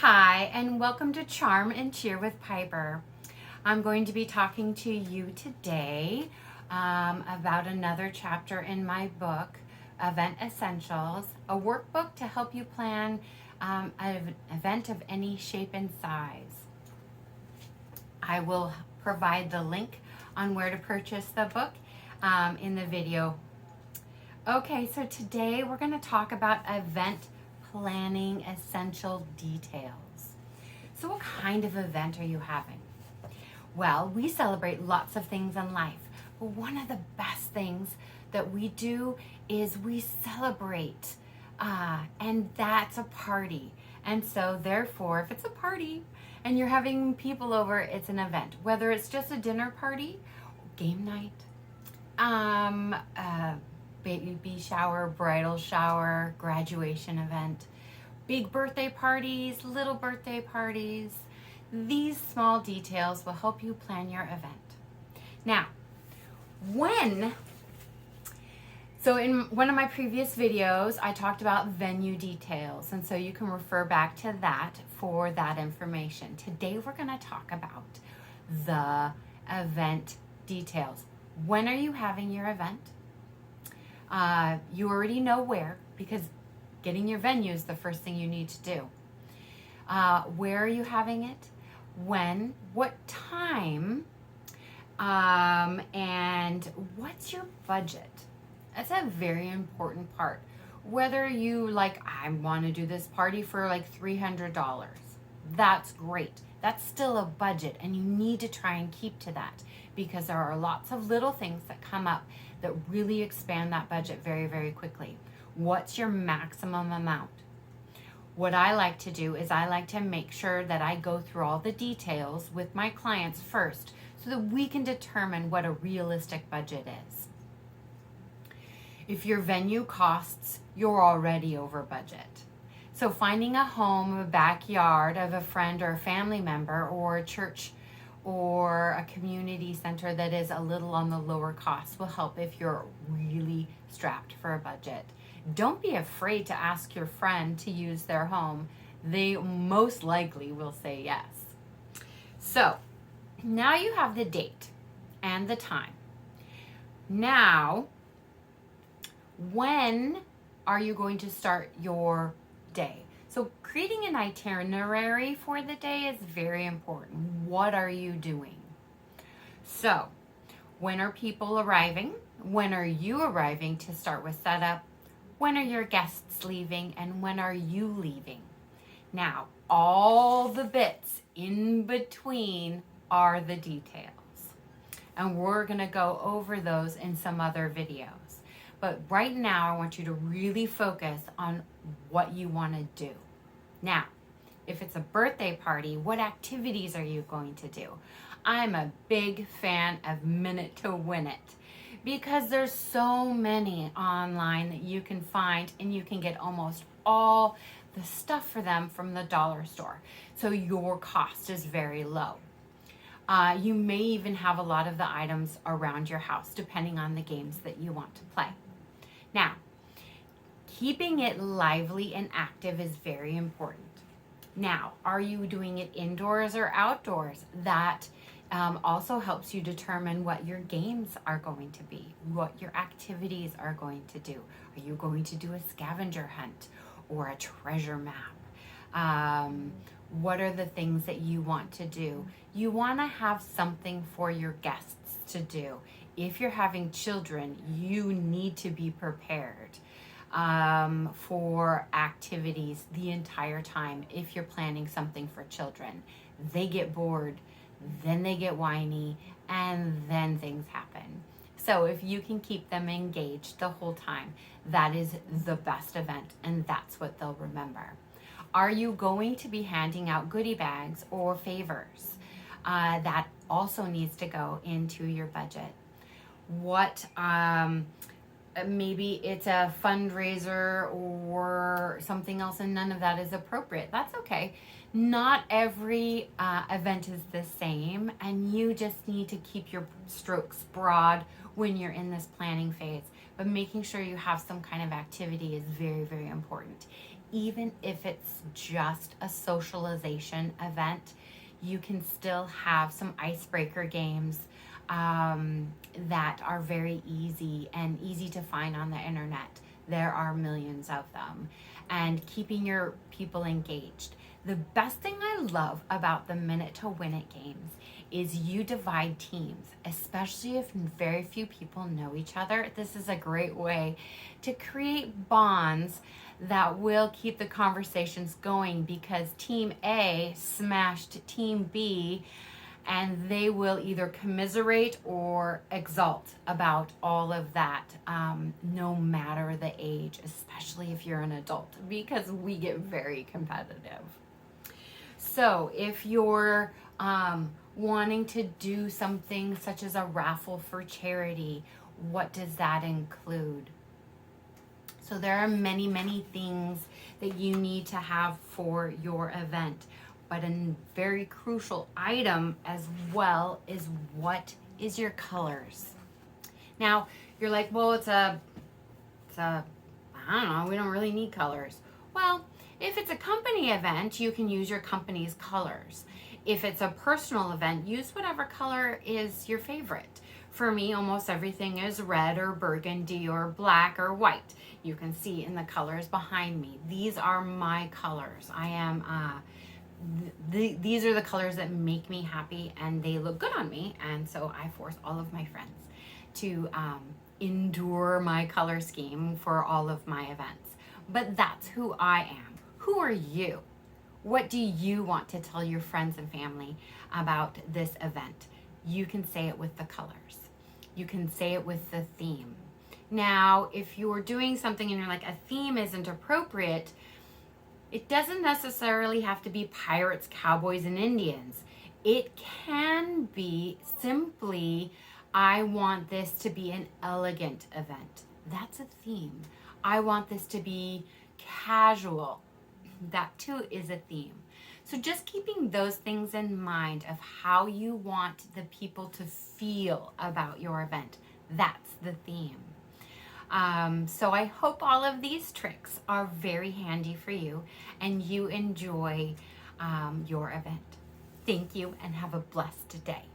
Hi, and welcome to Charm and Cheer with Piper. I'm going to be talking to you today about another chapter in my book, Event Essentials, a workbook to help you plan an event of any shape and size. I will provide the link on where to purchase the book in the video. Okay, so today we're going to talk about event planning essential details. So what kind of event are you having? Well, we celebrate lots of things in life, but one of the best things that we do is we celebrate, and that's a party. And so therefore, if it's a party and you're having people over, it's an event. Whether it's just a dinner party, game night, baby shower, bridal shower, graduation event, big birthday parties, little birthday parties. These small details will help you plan your event. Now, so in one of my previous videos, I talked about venue details, and so you can refer back to that for that information. Today, we're going to talk about the event details. When are you having your event? You already know where, because getting your venue is the first thing you need to do. Where are you having it? When? What time? And what's your budget? That's a very important part. Whether you I want to do this party for $300, that's great. That's still a budget, and you need to try and keep to that, because there are lots of little things that come up that really expand that budget very, very quickly. What's your maximum amount? What I like to do is I like to make sure that I go through all the details with my clients first so that we can determine what a realistic budget is. If your venue costs, you're already over budget. So finding a home, a backyard of a friend or a family member, or a church or a community center that is a little on the lower cost will help if you're really strapped for a budget. Don't be afraid to ask your friend to use their home. They most likely will say yes. So now you have the date and the time. Now, when are you going to start your day? So creating an itinerary for the day is very important. What are you doing? So when are people arriving? When are you arriving to start with setup? When are your guests leaving? And when are you leaving? Now, all the bits in between are the details. And we're going to go over those in some other videos. But right now, I want you to really focus on what you want to do. Now, if it's a birthday party, what activities are you going to do? I'm a big fan of Minute to Win It, because there's so many online that you can find, and you can get almost all the stuff for them from the dollar store. So your cost is very low. You may even have a lot of the items around your house, depending on the games that you want to play. Now, keeping it lively and active is very important. Now, are you doing it indoors or outdoors? That also helps you determine what your games are going to be, what your activities are going to do. Are you going to do a scavenger hunt or a treasure map? What are the things that you want to do? You want to have something for your guests to do. If you're having children, you need to be prepared for activities the entire time. If you're planning something for children, they get bored, then they get whiny, and then things happen. So if you can keep them engaged the whole time, that is the best event, and that's what they'll remember. Are you going to be handing out goodie bags or favors? That also needs to go into your budget. What maybe it's a fundraiser or something else, and none of that is appropriate. That's okay. Not every event is the same, and you just need to keep your strokes broad when you're in this planning phase. But making sure you have some kind of activity is very, very important. even if it's just a socialization event, you can still have some icebreaker games that are very easy and easy to find on the internet. There are millions of them. And keeping your people engaged. The best thing I love about the Minute to Win It games is you divide teams, especially if very few people know each other. This is a great way to create bonds that will keep the conversations going, because Team A smashed Team B, and they will either commiserate or exult about all of that, no matter the age, especially if you're an adult, because we get very competitive. So if you're wanting to do something such as a raffle for charity, what does that include? So there are many, many things that you need to have for your event. But a very crucial item as well is, what is your colors? Now, you're like, well, it's a, I don't know, we don't really need colors. Well, if it's a company event, you can use your company's colors. If it's a personal event, use whatever color is your favorite. For me, almost everything is red or burgundy or black or white. You can see in the colors behind me. These are my colors. I am, these are the colors that make me happy, and they look good on me. And so I force all of my friends to endure my color scheme for all of my events. But that's who I am. Who are you? What do you want to tell your friends and family about this event? You can say it with the colors. You can say it with the theme. Now, if you're doing something and you're like, a theme isn't appropriate, it doesn't necessarily have to be pirates, cowboys, and Indians. It can be simply, I want this to be an elegant event. That's a theme. I want this to be casual. That too is a theme. So just keeping those things in mind of how you want the people to feel about your event, that's the theme. So I hope all of these tricks are very handy for you and you enjoy your event. Thank you and have a blessed day.